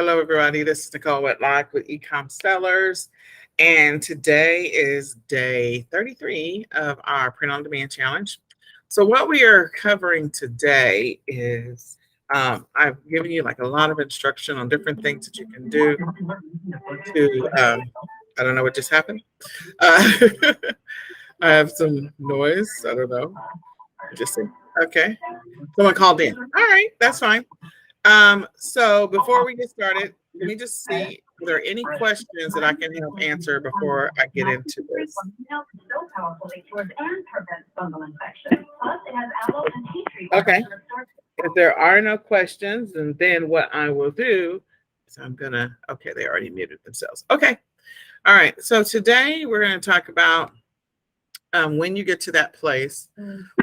Hello, everybody. This is Nicole Whitlock with eCom Sellers. And today is day 33 of our print on demand challenge. So, what we are covering today is I've given you like a lot of instruction on different things that you can do to, I don't know what just happened. Uh, I have some noise. I don't know. Just see. Okay. Someone called in. All right. That's fine. So before we get started, let me just see if there are any questions that I can help answer before I get into this. Okay. If there are no questions, and then what I will do is okay, they already muted themselves. Okay. All right. So today we're going to talk about when you get to that place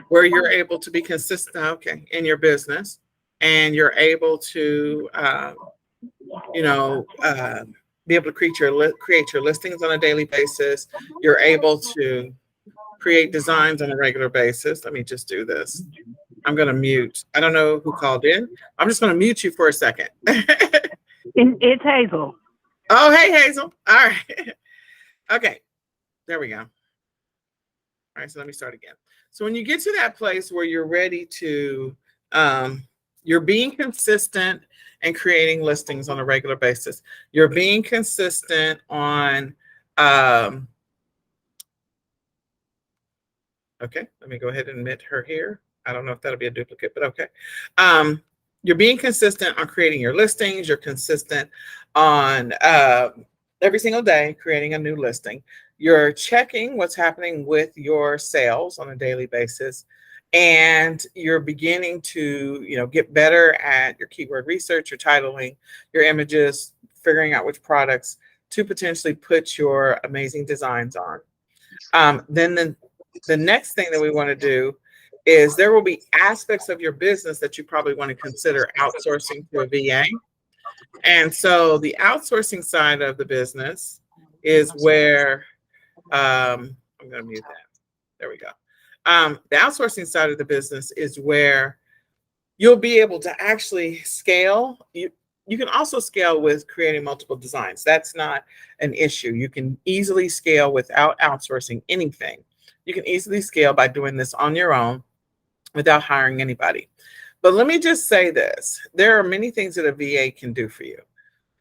where you're able to be consistent, okay, in your business, and you're able to, be able to create your listings on a daily basis. You're able to create designs on a regular basis. Let me just do this. I'm going to mute. I don't know who called in. I'm just going to mute you for a second. It's Hazel. Oh, hey, Hazel. All right. Okay. There we go. All right. So let me start again. So when you get to that place where you're ready to, you're being consistent and creating listings on a regular basis. You're being consistent on, okay, let me go ahead and admit her here. I don't know if that'll be a duplicate, but okay. You're being consistent on creating your listings. You're consistent on every single day creating a new listing. You're checking what's happening with your sales on a daily basis. And you're beginning to, get better at your keyword research, your titling, your images, figuring out which products to potentially put your amazing designs on. Then the next thing that we want to do is there will be aspects of your business that you probably want to consider outsourcing to a VA. And so the outsourcing side of the business is where, I'm going to mute that. There we go. The outsourcing side of the business is where you'll be able to actually scale. You can also scale with creating multiple designs. That's not an issue. You can easily scale without outsourcing anything. You can easily scale by doing this on your own without hiring anybody. But let me just say this. There are many things that a VA can do for you.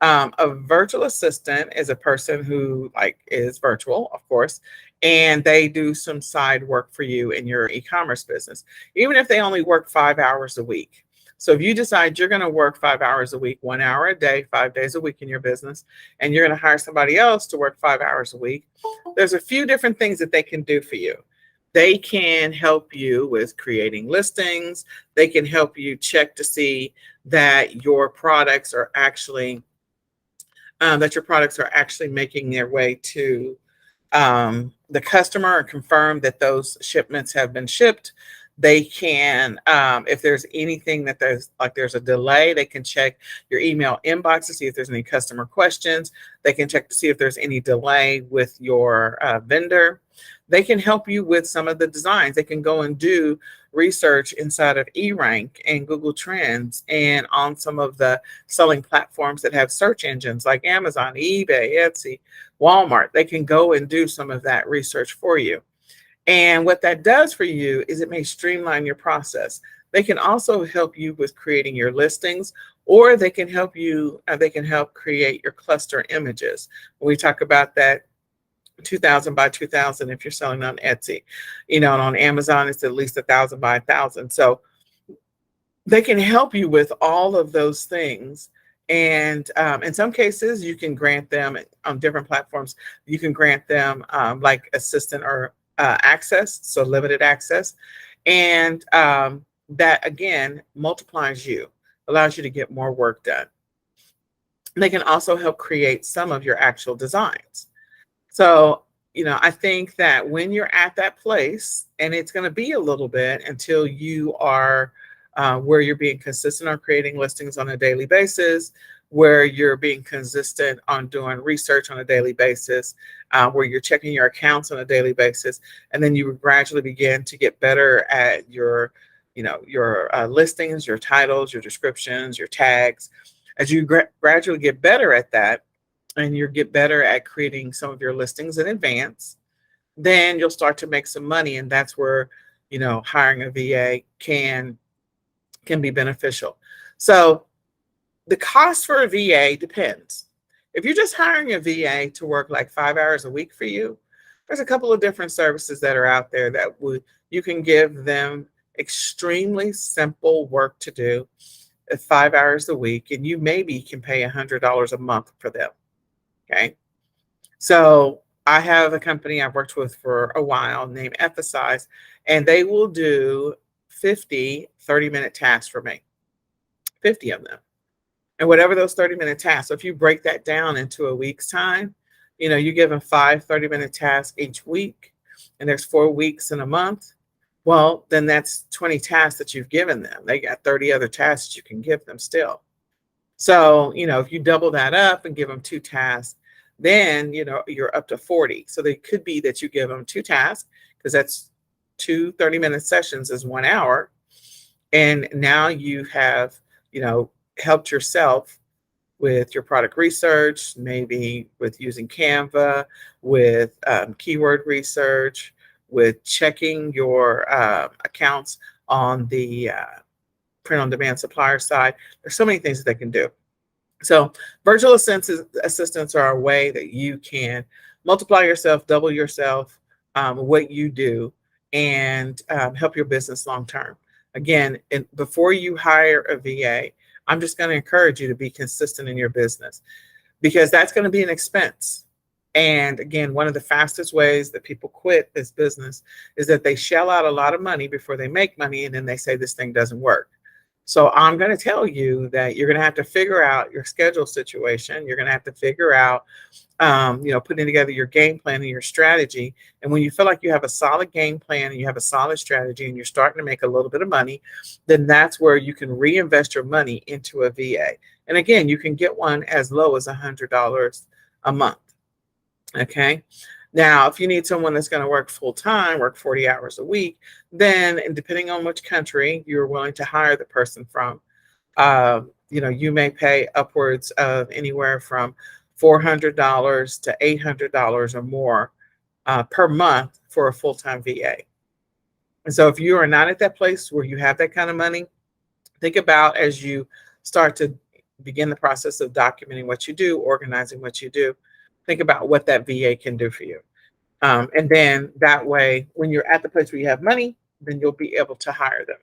A virtual assistant is a person who is virtual, of course, and they do some side work for you in your e-commerce business, even if they only work 5 hours a week. So if you decide you're going to work 5 hours a week, 1 hour a day, 5 days a week in your business, and you're going to hire somebody else to work 5 hours a week, there's a few different things that they can do for you. They can help you with creating listings. They can help you check to see that your products are actually making their way to the customer and confirm that those shipments have been shipped. They can, if there's anything that there's a delay, they can check your email inbox to see if there's any customer questions. They can check to see if there's any delay with your vendor. They can help you with some of the designs. They can go and do research inside of eRank and Google Trends and on some of the selling platforms that have search engines like Amazon, eBay, Etsy, Walmart. They can go and do some of that research for you. And what that does for you is it may streamline your process. They can also help you with creating your listings, or they can help create your cluster images. When we talk about that 2,000 by 2,000 if you're selling on Etsy, and on Amazon it's at least 1,000 by 1,000. So they can help you with all of those things. And in some cases, you can grant them on different platforms. You can grant them like assistant or access, so limited access. And that, again, multiplies you, allows you to get more work done. They can also help create some of your actual designs. So, I think that when you're at that place, and it's going to be a little bit until you are where you're being consistent on creating listings on a daily basis, where you're being consistent on doing research on a daily basis, where you're checking your accounts on a daily basis, and then you gradually begin to get better at your listings, your titles, your descriptions, your tags. As you gradually get better at that, and you get better at creating some of your listings in advance, then you'll start to make some money, and that's where hiring a VA can be beneficial. So the cost for a VA depends. If you're just hiring a VA to work like 5 hours a week for you, there's a couple of different services that are out there that you can give them extremely simple work to do at 5 hours a week, and you maybe can pay $100 a month for them. Okay. So I have a company I've worked with for a while named Emphasize, and they will do 50 30-minute tasks for me, 50 of them. And whatever those 30-minute tasks, so if you break that down into a week's time, you give them 5 30-minute tasks each week, and there's 4 weeks in a month. Well, then that's 20 tasks that you've given them. They got 30 other tasks you can give them still. So, if you double that up and give them 2 tasks, then, you're up to 40. So they could be that you give them 2 tasks, because that's 2 30-minute sessions is 1 hour. And now you have, helped yourself with your product research, maybe with using Canva, with keyword research, with checking your accounts on the print-on-demand supplier side. There's so many things that they can do. So virtual assistants are a way that you can multiply yourself, double yourself, what you do, and help your business long term. Again, before you hire a VA, I'm just going to encourage you to be consistent in your business, because that's going to be an expense. And again, one of the fastest ways that people quit this business is that they shell out a lot of money before they make money, and then they say this thing doesn't work. So I'm going to tell you that you're going to have to figure out your schedule situation. You're going to have to figure out, putting together your game plan and your strategy. And when you feel like you have a solid game plan and you have a solid strategy and you're starting to make a little bit of money, then that's where you can reinvest your money into a VA. And again, you can get one as low as $100 a month. Okay. Now, if you need someone that's going to work full time, work 40 hours a week, then, and depending on which country you're willing to hire the person from, you may pay upwards of anywhere from $400 to $800 or more per month for a full-time VA. And so if you are not at that place where you have that kind of money, think about, as you start to begin the process of documenting what you do, organizing what you do, think about what that VA can do for you. And then that way, when you're at the place where you have money, then you'll be able to hire them.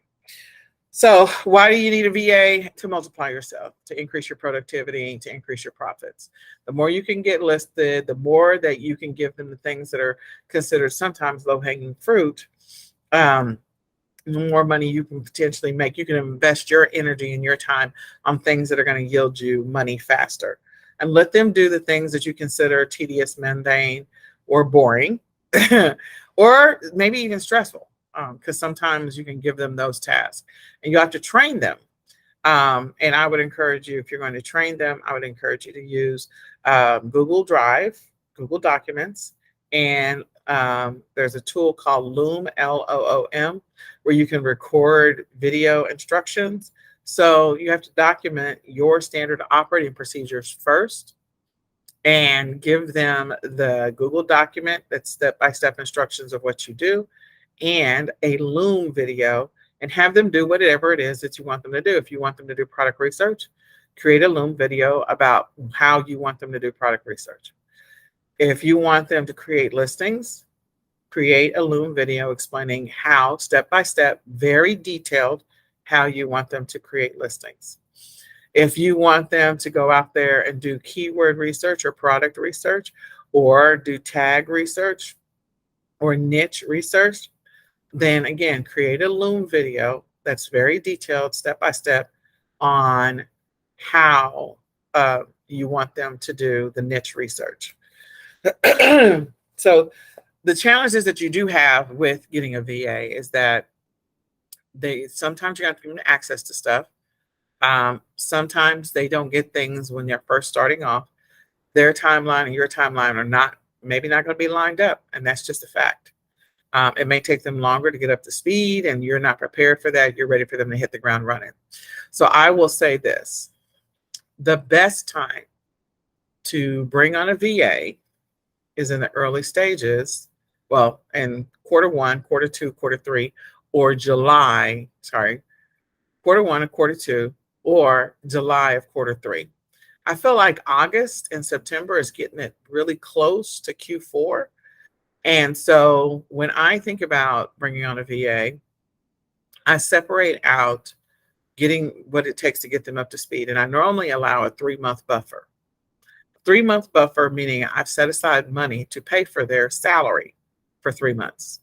So why do you need a VA? To multiply yourself, to increase your productivity, to increase your profits. The more you can get listed, the more that you can give them the things that are considered sometimes low-hanging fruit, the more money you can potentially make. You can invest your energy and your time on things that are going to yield you money faster. And let them do the things that you consider tedious, mundane, or boring, or maybe even stressful, because sometimes you can give them those tasks and you have to train them. And I would encourage you, if you're going to train them, I would encourage you to use Google Drive, Google Documents, and there's a tool called Loom, Loom, where you can record video instructions. So you have to document your standard operating procedures first and give them the Google document that's step-by-step instructions of what you do and a Loom video, and have them do whatever it is that you want them to do. If you want them to do product research, create a Loom video about how you want them to do product research. If you want them to create listings, create a Loom video explaining how, step-by-step, very detailed, how you want them to create listings. If you want them to go out there and do keyword research or product research, or do tag research or niche research, then again, create a Loom video that's very detailed, step-by-step, on how you want them to do the niche research. So the challenges that you do have with getting a VA is that sometimes you have to give them access to stuff. Sometimes they don't get things when they're first starting off. Their timeline and your timeline are maybe not going to be lined up, and that's just a fact. It may take them longer to get up to speed, and you're not prepared for that. You're ready for them to hit the ground running. So I will say this. The best time to bring on a VA is in the early stages, well, in quarter one, quarter two, quarter three, or quarter one and quarter two, or July of quarter three. I feel like August and September is getting it really close to Q4. And so when I think about bringing on a VA, I separate out getting what it takes to get them up to speed. And I normally allow a 3-month buffer. 3-month buffer, meaning I've set aside money to pay for their salary for 3 months.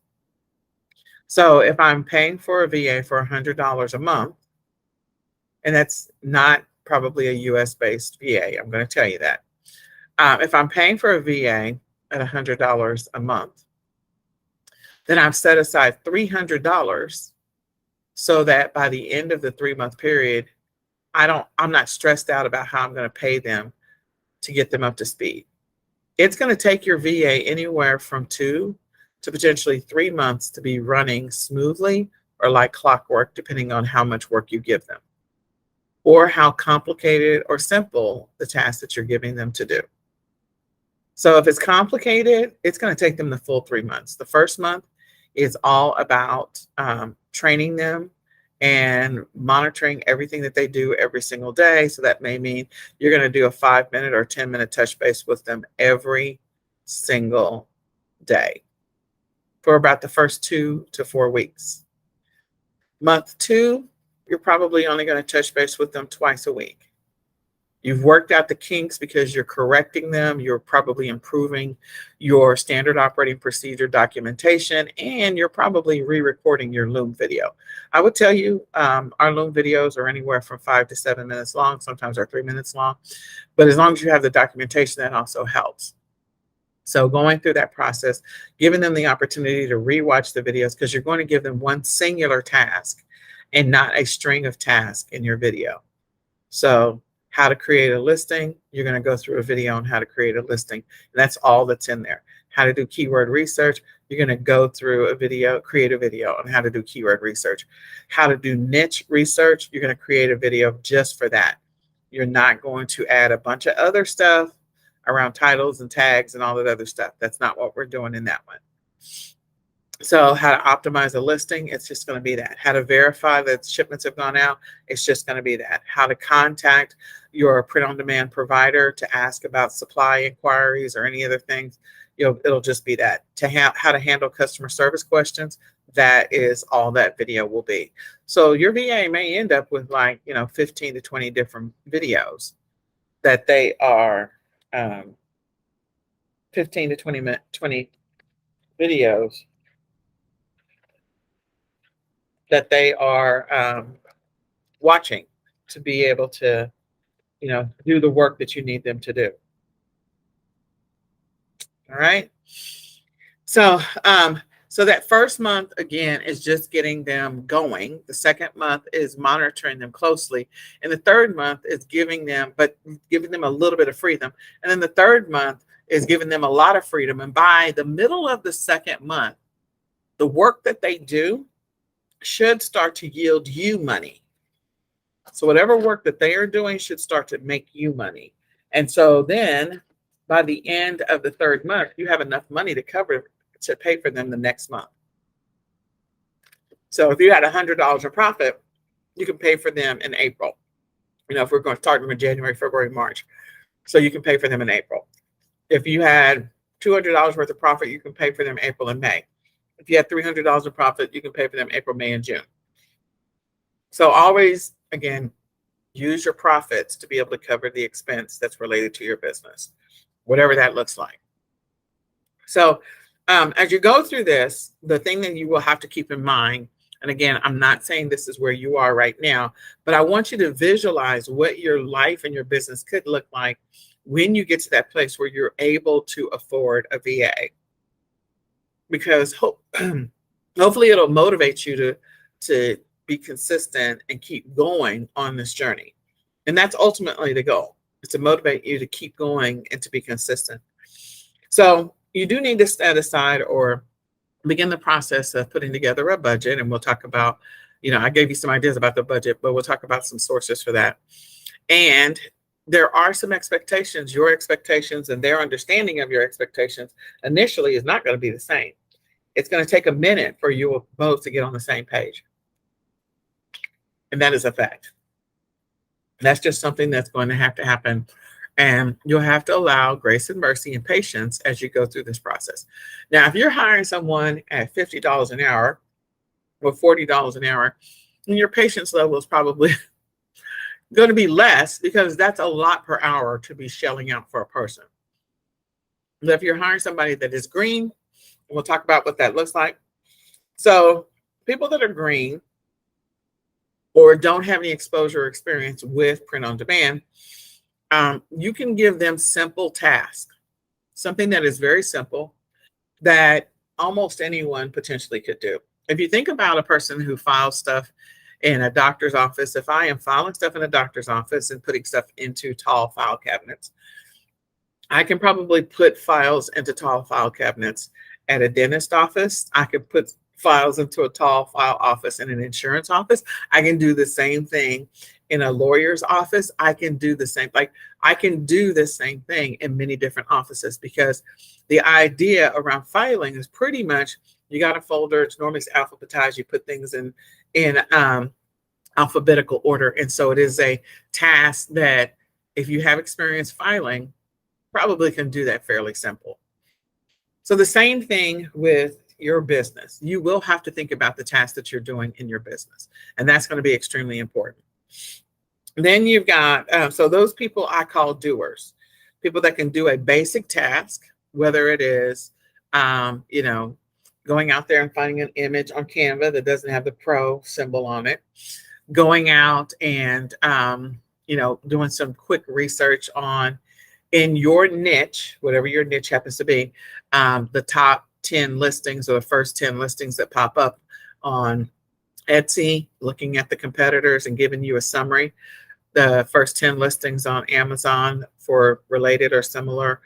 So if I'm paying for a VA for $100 a month, and that's not probably a US based VA, I'm going to tell you that. If I'm paying for a VA at $100 a month, then I've set aside $300 so that by the end of the 3-month period, I'm not stressed out about how I'm going to pay them to get them up to speed. It's going to take your VA anywhere from 2 to potentially 3 months to be running smoothly or like clockwork, depending on how much work you give them or how complicated or simple the task that you're giving them to do. So if it's complicated, it's going to take them the full 3 months. The first month is all about training them and monitoring everything that they do every single day. So that may mean you're going to do a 5-minute or 10-minute touch base with them every single day for about the first 2 to 4 weeks. Month 2, you're probably only going to touch base with them twice a week. You've worked out the kinks because you're correcting them. You're probably improving your standard operating procedure documentation, and you're probably re-recording your Loom video. I would tell you our Loom videos are anywhere from 5 to 7 minutes long. Sometimes they're 3 minutes long. But as long as you have the documentation, that also helps. So going through that process, giving them the opportunity to rewatch the videos, because you're going to give them one singular task and not a string of tasks in your video. So how to create a listing, you're going to go through a video on how to create a listing. And that's all that's in there. How to do keyword research, you're going to go through a video, create a video on how to do keyword research. How to do niche research, you're going to create a video just for that. You're not going to add a bunch of other stuff around titles and tags and all that other stuff. That's not what we're doing in that one. So how to optimize a listing, it's just going to be that. How to verify that shipments have gone out, it's just going to be that. How to contact your print-on-demand provider to ask about supply inquiries or any other things, it'll just be that. How to handle customer service questions, that is all that video will be. So your VA may end up with 15 to 20 different videos that they are 15 to 20 videos that they are watching to be able to, do the work that you need them to do. All right. So, so that first month, again, is just getting them going. The second month is monitoring them closely. And the third month is giving them a little bit of freedom. And then the third month is giving them a lot of freedom. And by the middle of the second month, the work that they do should start to yield you money. So whatever work that they are doing should start to make you money. And so then by the end of the third month, you have enough money to pay for them the next month. So if you had $100 in profit, you can pay for them in April. If we're going to start them in January, February, March. So you can pay for them in April. If you had $200 worth of profit, you can pay for them April and May. If you had $300 in profit, you can pay for them April, May, and June. So always, again, use your profits to be able to cover the expense that's related to your business, whatever that looks like. So as you go through this, the thing that you will have to keep in mind, and again, I'm not saying this is where you are right now, but I want you to visualize what your life and your business could look like when you get to that place where you're able to afford a VA. Because hopefully it'll motivate you to be consistent and keep going on this journey. And that's ultimately the goal, is to motivate you to keep going and to be consistent. So you do need to set aside or begin the process of putting together a budget. And we'll talk about, I gave you some ideas about the budget, but we'll talk about some sources for that. And there are some expectations. Your expectations and their understanding of your expectations initially is not going to be the same. It's going to take a minute for you both to get on the same page. And that is a fact. That's just something that's going to happen. And you'll have to allow grace and mercy and patience as you go through this process. Now, if you're hiring someone at $50 an hour or $40 an hour, then your patience level is probably going to be less, because that's a lot per hour to be shelling out for a person. But if you're hiring somebody that is green, we'll talk about what that looks like. So people that are green or don't have any exposure or experience with print on demand, you can give them simple tasks, something that is very simple that almost anyone potentially could do. If you think about a person who files stuff in a doctor's office, if I am filing stuff in a doctor's office and putting stuff into tall file cabinets, I can probably put files into tall file cabinets at a dentist office. I could put files into a tall file office in an insurance office. I can do the same thing in a lawyer's office. I can do the same, I can do the same thing in many different offices, because the idea around filing is pretty much, you got a folder, it's normally alphabetized, you put things in alphabetical order. And so it is a task that, if you have experience filing, probably can do that fairly simple. So the same thing with your business. You will have to think about the tasks that you're doing in your business, and that's going to be extremely important. Then you've got, so those people I call doers, people that can do a basic task, whether it is, going out there and finding an image on Canva that doesn't have the pro symbol on it, going out and, doing some quick research on, in your niche, whatever your niche happens to be, the top 10 listings or the first 10 listings that pop up on Etsy, looking at the competitors and giving you a summary, the first 10 listings on Amazon for related or similar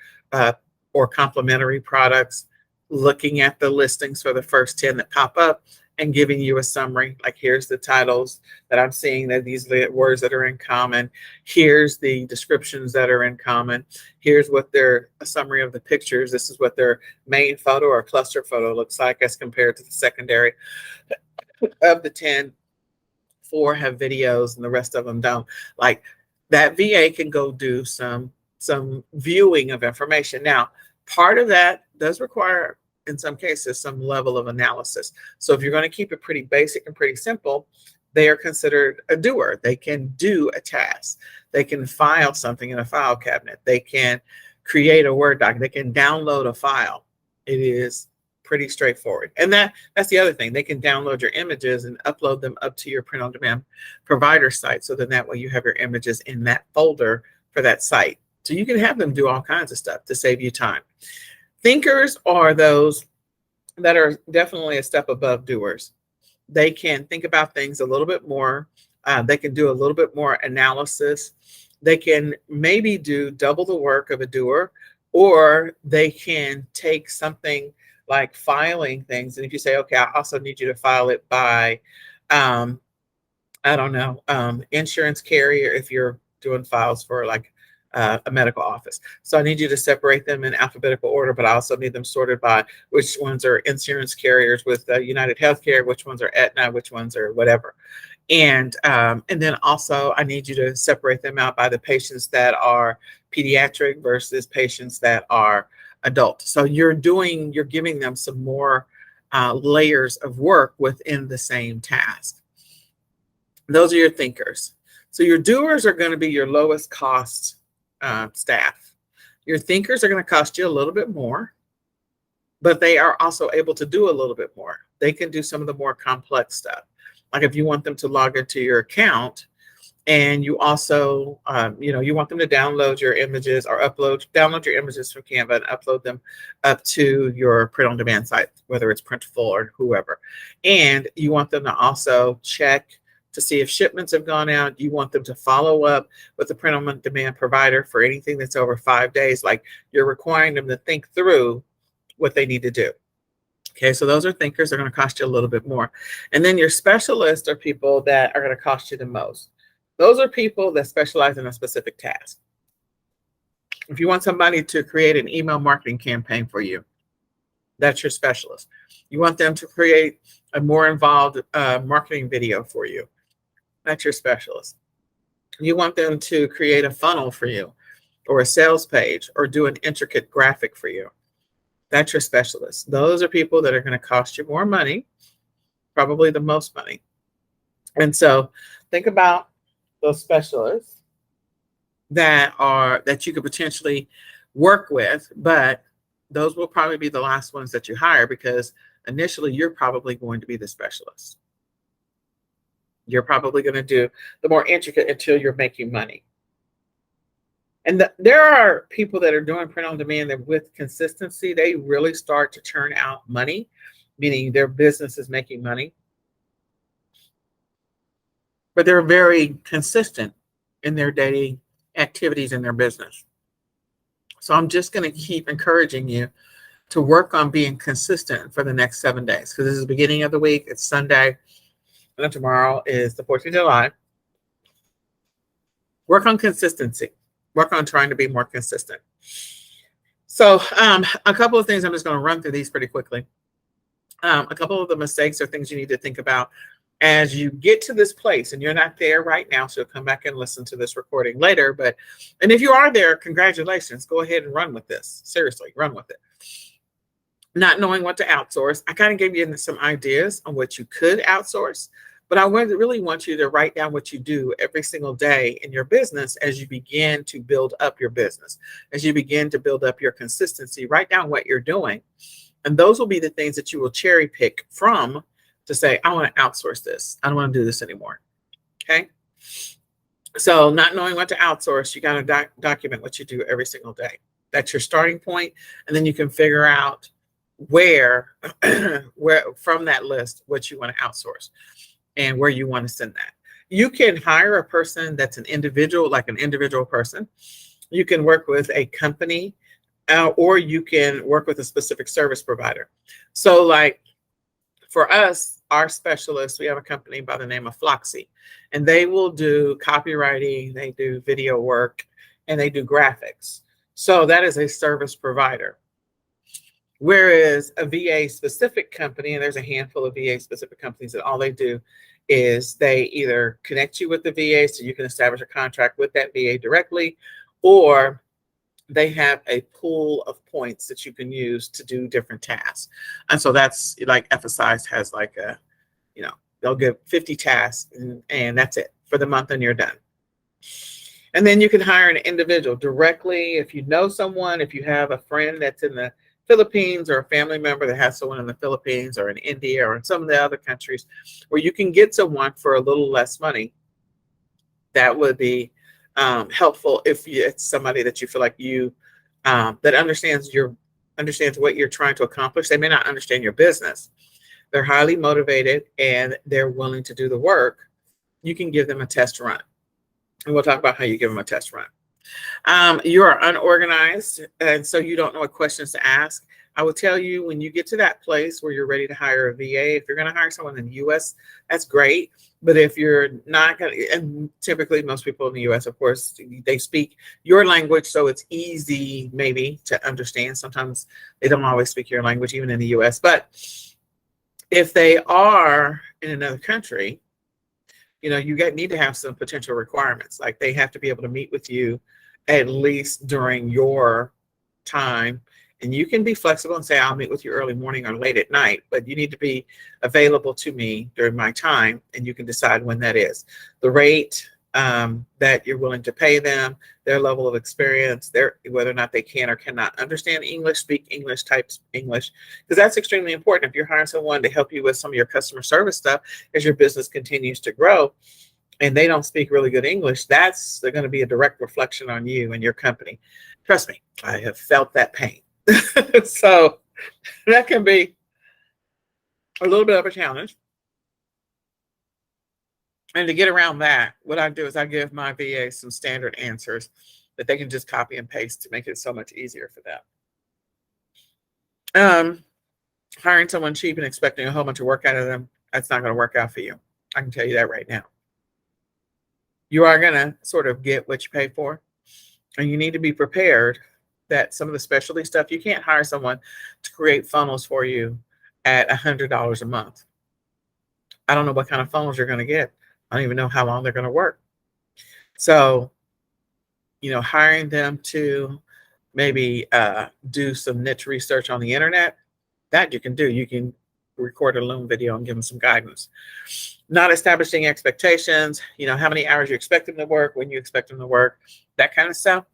or complementary products, looking at the listings for the first 10 that pop up and giving you a summary, like, here's the titles that I'm seeing, that these are the words that are in common, here's the descriptions that are in common, here's what a summary of the pictures, this is what their main photo or cluster photo looks like as compared to the secondary. Of the 10, 4 have videos and the rest of them don't. Like, that VA can go do some viewing of information. Now, part of that does require, in some cases, some level of analysis. So if you're going to keep it pretty basic and pretty simple, they are considered a doer. They can do a task. They can file something in a file cabinet. They can create a Word doc. They can download a file. It is pretty straightforward. And that's the other thing. They can download your images and upload them up to your print-on-demand provider site, so then that way you have your images in that folder for that site. So you can have them do all kinds of stuff to save you time. Thinkers are those that are definitely a step above doers. They can think about things a little bit more. They can do a little bit more analysis. They can maybe do double the work of a doer, or they can take something like filing things. And if you say, okay, I also need you to file it by, insurance carrier, if you're doing files for like a medical office. So I need you to separate them in alphabetical order, but I also need them sorted by which ones are insurance carriers with United Healthcare, which ones are Aetna, which ones are whatever. And then also I need you to separate them out by the patients that are pediatric versus patients that are adult. So you're giving them some more layers of work within the same task. Those are your thinkers. So your doers are going to be your lowest cost staff. Your thinkers are going to cost you a little bit more, but they are also able to do a little bit more. They can do some of the more complex stuff. Like if you want them to log into your account, and you also, you want them to download your images or download your images from Canva and upload them up to your print-on-demand site, whether it's Printful or whoever. And you want them to also check to see if shipments have gone out. You want them to follow up with the print-on-demand provider for anything that's over 5 days. Like, you're requiring them to think through what they need to do. Okay, so those are thinkers. They're going to cost you a little bit more. And then your specialists are people that are going to cost you the most. Those are people that specialize in a specific task. If you want somebody to create an email marketing campaign for you, that's your specialist. You want them to create a more involved marketing video for you, that's your specialist. You want them to create a funnel for you, or a sales page, or do an intricate graphic for you, that's your specialist. Those are people that are going to cost you more money, probably the most money. And so think about those specialists that you could potentially work with, but those will probably be the last ones that you hire, because initially you're probably going to be the specialist. You're probably going to do the more intricate until you're making money. And there are people that are doing print on demand that with consistency, they really start to turn out money, meaning their business is making money. But they're very consistent in their daily activities in their business. So I'm just going to keep encouraging you to work on being consistent for the next 7 days, because this is the beginning of the week. It's Sunday, and tomorrow is the 14th of July. Work on consistency. Work on trying to be more consistent. So a couple of things, I'm just going to run through these pretty quickly. A couple of the mistakes or things you need to think about as you get to this place, and you're not there right now, so come back and listen to this recording later. And if you are there, congratulations, go ahead and run with this. Seriously, run with it. Not knowing what to outsource. I kind of gave you some ideas on what you could outsource, but I really want you to write down what you do every single day in your business as you begin to build up your business, as you begin to build up your consistency. Write down what you're doing. And those will be the things that you will cherry pick from to say, I want to outsource this. I don't want to do this anymore. Okay. So not knowing what to outsource, you got to document what you do every single day. That's your starting point. And then you can figure out where from that list, what you want to outsource and where you want to send that. You can hire a person that's an individual, like an individual person. You can work with a company, or you can work with a specific service provider. So like for us, our specialists, we have a company by the name of Floxy, and they will do copywriting, they do video work, and they do graphics. So that is a service provider. Whereas a VA specific company, and there's a handful of VA specific companies that all they do is they either connect you with the VA so you can establish a contract with that VA directly, or they have a pool of points that you can use to do different tasks. And so that's like FSI has like a, they'll give 50 tasks and that's it for the month and you're done. And then you can hire an individual directly. If you know someone, if you have a friend that's in the Philippines or a family member that has someone in the Philippines or in India or in some of the other countries where you can get someone for a little less money, that would be helpful if it's somebody that you feel like that understands what you're trying to accomplish. They may not understand your business. They're highly motivated and they're willing to do the work. You can give them a test run. And we'll talk about how you give them a test run. You are unorganized, and so you don't know what questions to ask. I will tell you, when you get to that place where you're ready to hire a VA, if you're going to hire someone in the U.S., that's great. But if you're not going to, and typically most people in the U.S., of course, they speak your language, so it's easy maybe to understand. Sometimes they don't always speak your language, even in the U.S. But if they are in another country, you need to have some potential requirements. Like they have to be able to meet with you at least during your time. And you can be flexible and say, I'll meet with you early morning or late at night, but you need to be available to me during my time, and you can decide when that is. The rate that you're willing to pay them, their level of experience, whether or not they can or cannot understand English, speak English, type English, because that's extremely important. If you're hiring someone to help you with some of your customer service stuff as your business continues to grow, and they don't speak really good English, they're going to be a direct reflection on you and your company. Trust me, I have felt that pain. So that can be a little bit of a challenge. And to get around that, what I do is I give my VA some standard answers that they can just copy and paste to make it so much easier for them. Hiring someone cheap and expecting a whole bunch of work out of them, that's not going to work out for you. I can tell you that right now. You are going to sort of get what you pay for. And you need to be prepared that some of the specialty stuff, you can't hire someone to create funnels for you at $100 a month. I don't know what kind of funnels you're going to get. I don't even know how long they're going to work. So, hiring them to maybe do some niche research on the internet, that you can do. You can record a Loom video and give them some guidance. Not establishing expectations, how many hours you expect them to work, when you expect them to work, that kind of stuff.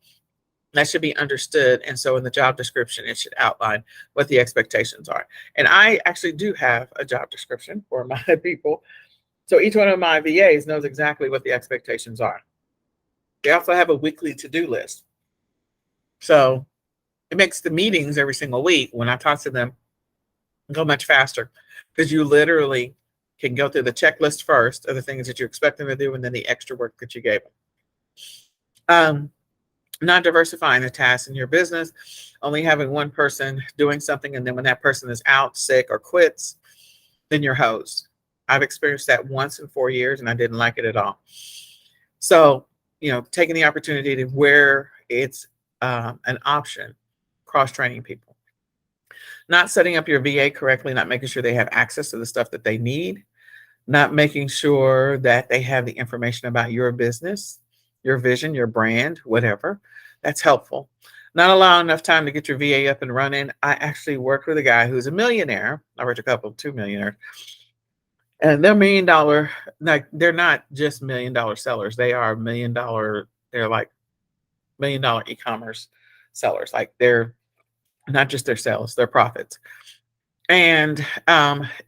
That should be understood. And so in the job description, it should outline what the expectations are. And I actually do have a job description for my people. So each one of my VAs knows exactly what the expectations are. They also have a weekly to-do list. So it makes the meetings every single week when I talk to them go much faster, because you literally can go through the checklist first of the things that you expect them to do, and then the extra work that you gave them. Not diversifying the tasks in your business, only having one person doing something, and then when that person is out, sick, or quits, then you're hosed. I've experienced that once in 4 years, and I didn't like it at all. So, taking the opportunity to where it's an option, cross-training people. Not setting up your VA correctly, not making sure they have access to the stuff that they need, not making sure that they have the information about your business, your vision, your brand, whatever. That's helpful. Not allowing enough time to get your VA up and running. I actually worked with a guy who's a millionaire. I worked a couple, 2 millionaires. And they're $1 million, like they're not just $1 million sellers. They are $1 million, they're like $1 million e-commerce sellers. Like they're not just their sales, their profits. And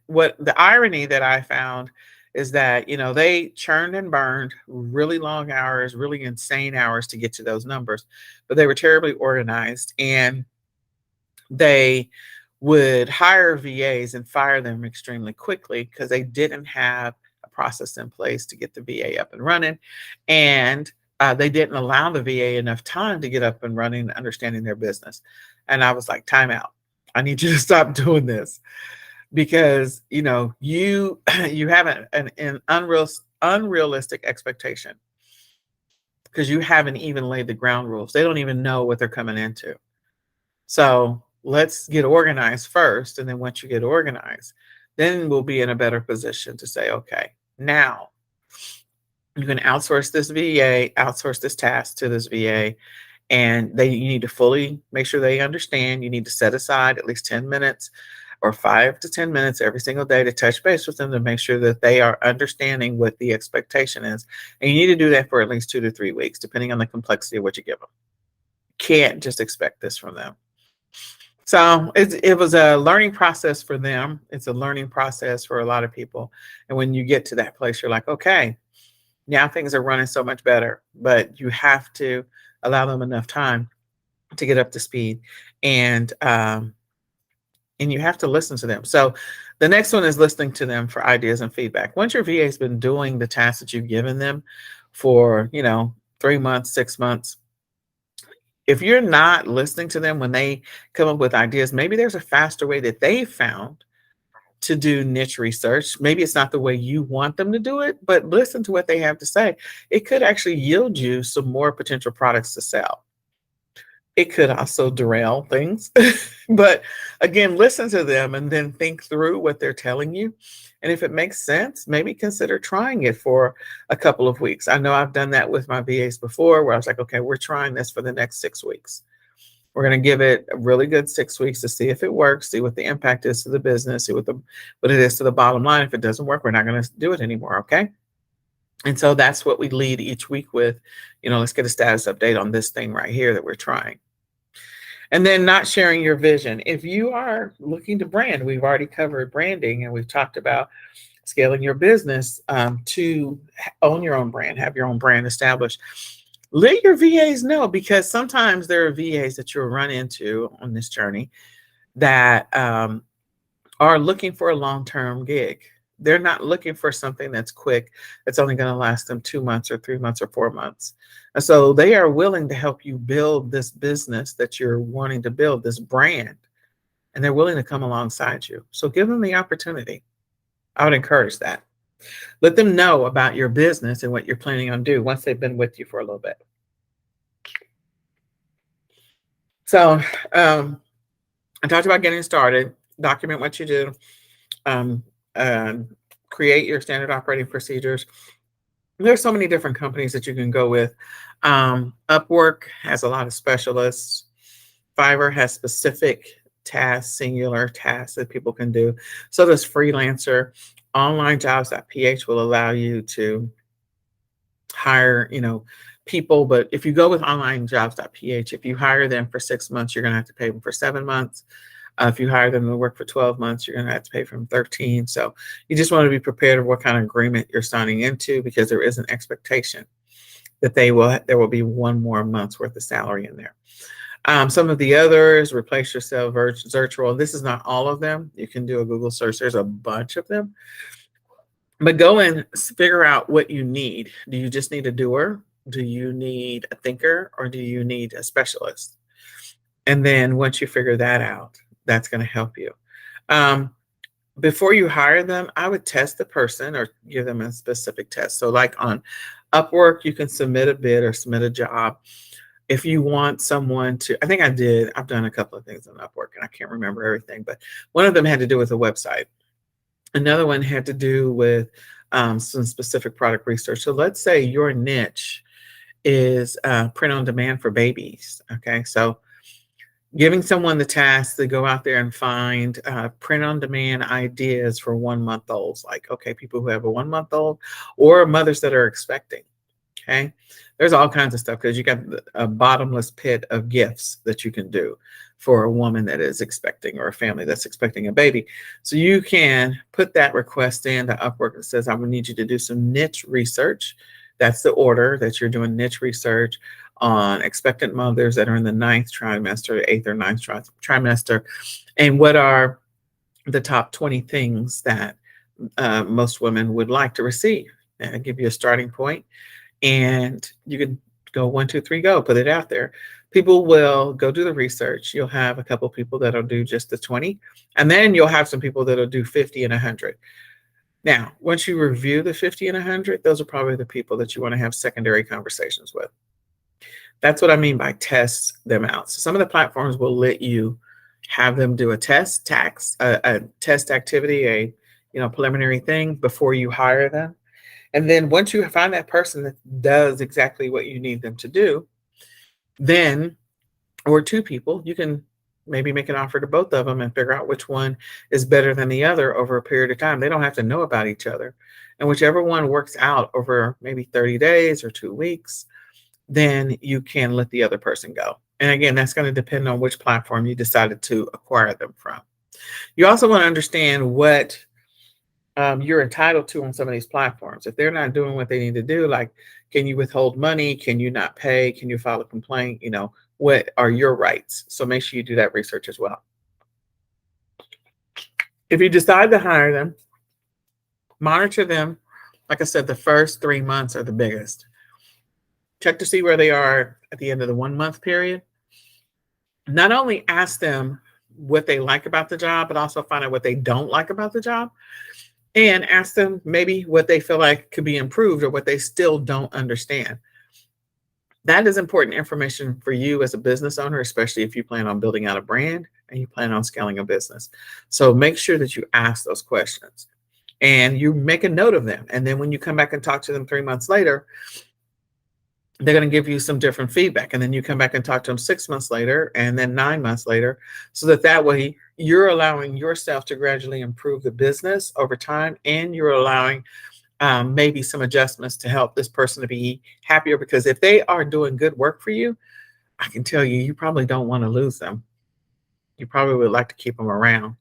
what the irony that I found is that, they churned and burned really long hours, really insane hours to get to those numbers, but they were terribly organized, and they would hire VAs and fire them extremely quickly because they didn't have a process in place to get the VA up and running. And they didn't allow the VA enough time to get up and running, understanding their business. And I was like, time out. I need you to stop doing this, because you have an unrealistic expectation, because you haven't even laid the ground rules. They don't even know what they're coming into. So let's get organized first, and then once you get organized, then we'll be in a better position to say, okay, now you can outsource this VA, outsource this task to this VA, and you need to fully make sure they understand. You need to set aside at least 10 minutes or 5 to 10 minutes every single day to touch base with them to make sure that they are understanding what the expectation is. And you need to do that for at least 2 to 3 weeks, depending on the complexity of what you give them. Can't just expect this from them. So it was a learning process for them. It's a learning process for a lot of people. And when you get to that place, you're like, okay, now things are running so much better, but you have to allow them enough time to get up to speed. And you have to listen to them. So the next one is listening to them for ideas and feedback. Once your VA has been doing the tasks that you've given them for, 3 months, 6 months, if you're not listening to them when they come up with ideas, maybe there's a faster way that they found to do niche research. Maybe it's not the way you want them to do it, but listen to what they have to say. It could actually yield you some more potential products to sell. It could also derail things, but again, listen to them and then think through what they're telling you. And if it makes sense, maybe consider trying it for a couple of weeks. I know I've done that with my VAs before, where I was like, okay, we're trying this for the next 6 weeks. We're going to give it a really good 6 weeks to see if it works, see what the impact is to the business, see what it is to the bottom line. If it doesn't work, we're not going to do it anymore. Okay. And so that's what we lead each week with, let's get a status update on this thing right here that we're trying. And then not sharing your vision. If you are looking to brand, we've already covered branding, and we've talked about scaling your business to own your own brand, have your own brand established. Let your VAs know, because sometimes there are VAs that you'll run into on this journey that are looking for a long-term gig. They're not looking for something that's quick, that's only going to last them 2 months or 3 months or 4 months. And so they are willing to help you build this business that you're wanting to build, this brand, and they're willing to come alongside you. So give them the opportunity. I would encourage that. Let them know about your business and what you're planning on doing once they've been with you for a little bit. So I talked about getting started, document what you do, um, uh, create your standard operating procedures. There's so many different companies that you can go with. Upwork has a lot of specialists. Fiverr has specific tasks, singular tasks that people can do. So does Freelancer. Onlinejobs.ph will allow you to hire, people. But if you go with onlinejobs.ph, if you hire them for 6 months, you're going to have to pay them for 7 months. If you hire them to work for 12 months, you're going to have to pay for them 13. So you just want to be prepared of what kind of agreement you're signing into, because there is an expectation that there will be one more month's worth of salary in there. Some of the others, Replace Yourself, Virtual. This is not all of them. You can do a Google search. There's a bunch of them. But go and figure out what you need. Do you just need a doer? Do you need a thinker? Or do you need a specialist? And then once you figure that out, that's going to help you. Before you hire them, I would test the person or give them a specific test. So like on Upwork, you can submit a bid or submit a job. If you want someone to, I've done a couple of things on Upwork and I can't remember everything, but one of them had to do with a website. Another one had to do with some specific product research. So let's say your niche is print on demand for babies. Okay, so giving someone the task to go out there and find print on demand ideas for 1-month-olds, like, okay, people who have a 1-month-old or mothers that are expecting. Okay, there's all kinds of stuff because you got a bottomless pit of gifts that you can do for a woman that is expecting or a family that's expecting a baby. So you can put that request in to Upwork that says, I would need you to do some niche research. That's the order that you're doing niche research on expectant mothers that are in the 9th trimester, 8th or 9th trimester. And what are the top 20 things that most women would like to receive? And I'll give you a starting point. And you can go 1, 2, 3, go, put it out there. People will go do the research. You'll have a couple people that'll do just the 20, and then you'll have some people that'll do 50 and 100. Now, once you review the 50 and 100, those are probably the people that you want to have secondary conversations with. That's what I mean by test them out. So some of the platforms will let you have them do a test activity, a preliminary thing before you hire them. And then once you find that person that does exactly what you need them to do, then, or 2 people, you can maybe make an offer to both of them and figure out which one is better than the other over a period of time. They don't have to know about each other. And whichever one works out over maybe 30 days or 2 weeks, then you can let the other person go. And again, that's going to depend on which platform you decided to acquire them from. You also want to understand what you're entitled to on some of these platforms. If they're not doing what they need to do, like, can you withhold money? Can you not pay? Can you file a complaint? What are your rights? So make sure you do that research as well. If you decide to hire them, monitor them. Like I said, the first 3 months are the biggest. Check to see where they are at the end of the 1-month period. Not only ask them what they like about the job, but also find out what they don't like about the job. And ask them maybe what they feel like could be improved or what they still don't understand. That is important information for you as a business owner, especially if you plan on building out a brand and you plan on scaling a business. So make sure that you ask those questions and you make a note of them. And then when you come back and talk to them 3 months later, they're going to give you some different feedback. And then you come back and talk to them 6 months later and then 9 months later, so that way you're allowing yourself to gradually improve the business over time. And you're allowing maybe some adjustments to help this person to be happier, because if they are doing good work for you, I can tell you, you probably don't want to lose them. You probably would like to keep them around,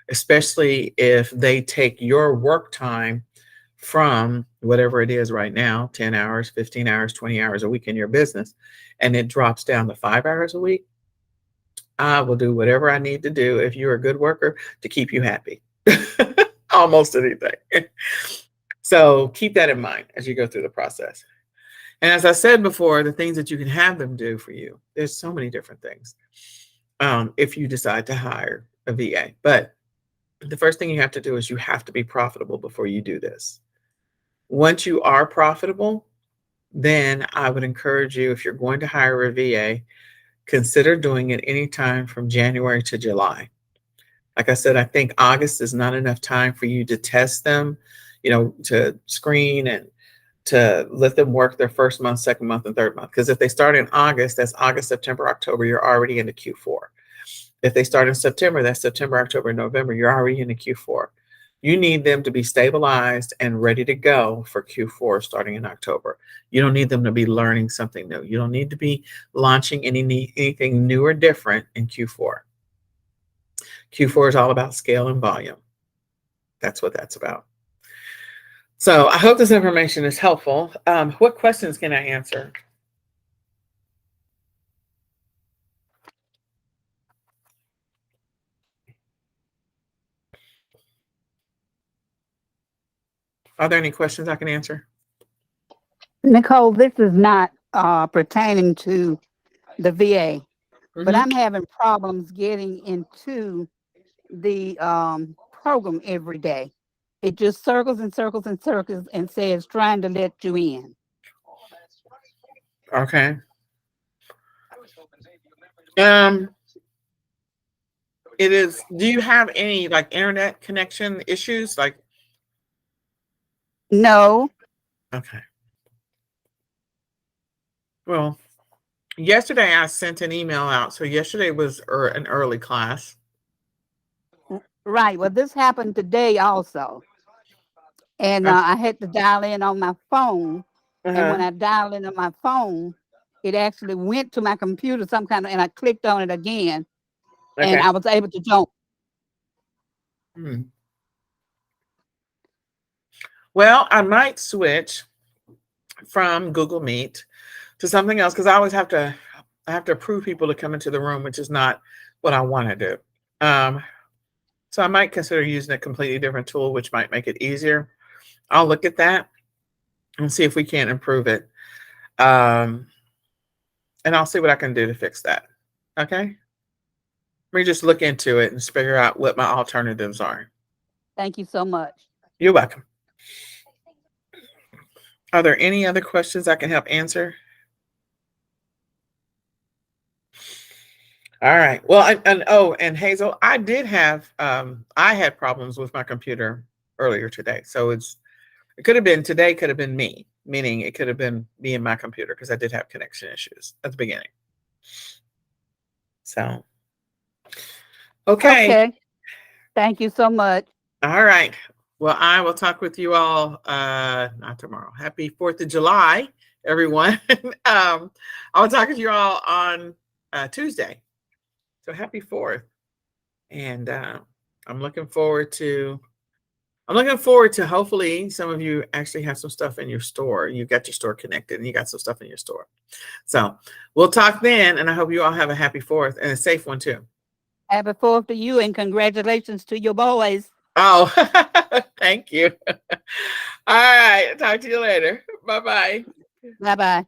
especially if they take your work time from whatever it is right now, 10 hours, 15 hours, 20 hours a week in your business, and it drops down to 5 hours a week. I will do whatever I need to do, if you're a good worker, to keep you happy. Almost anything. So keep that in mind as you go through the process. And as I said before, the things that you can have them do for you, there's so many different things if you decide to hire a VA. But the first thing you have to do is you have to be profitable before you do this. Once you are profitable, then I would encourage you, if you're going to hire a VA, consider doing it anytime from January to July. Like I said, I think August is not enough time for you to test them, to screen and to let them work their first month, second month, and third month. Because if they start in August, that's August, September, October, you're already into Q4. If they start in September, that's September, October, November, you're already into Q4. You need them to be stabilized and ready to go for Q4 starting in October. You don't need them to be learning something new. You don't need to be launching anything new or different in Q4. Q4 is all about scale and volume. That's what that's about. So I hope this information is helpful. What questions can I answer? Are there any questions I can answer? Nicole, this is not pertaining to the VA, but I'm having problems getting into the program every day. It just circles and circles and circles and says trying to let you in. Okay. It is. Do you have any like internet connection issues? Like, No. okay. Well, yesterday I sent an email out. So yesterday was an early class. Right. Well, this happened today also. And I had to dial in on my phone. And when I dialed in on my phone, it actually went to my computer and I clicked on it again. Okay. And I was able to jump. Well, I might switch from Google Meet to something else because I have to approve people to come into the room, which is not what I want to do. So I might consider using a completely different tool, which might make it easier. I'll look at that and see if we can't improve it. And I'll see what I can do to fix that. Okay. Let me just look into it and figure out what my alternatives are. Thank you so much. You're welcome. Are there any other questions I can help answer? All right. Well, and Hazel, I did have I had problems with my computer earlier today. So it could have been today, could have been me, meaning it could have been me and my computer because I did have connection issues at the beginning. So okay. Thank you so much. All right. Well, I will talk with you all not tomorrow. Happy 4th of July, everyone. I'll talk with you all on Tuesday. So happy 4th. And I'm looking forward to hopefully some of you actually have some stuff in your store. You've got your store connected and you got some stuff in your store. So we'll talk then, and I hope you all have a happy 4th and a safe one too. Happy 4th to you and congratulations to your boys. Oh, thank you. All right. Talk to you later. Bye-bye. Bye-bye.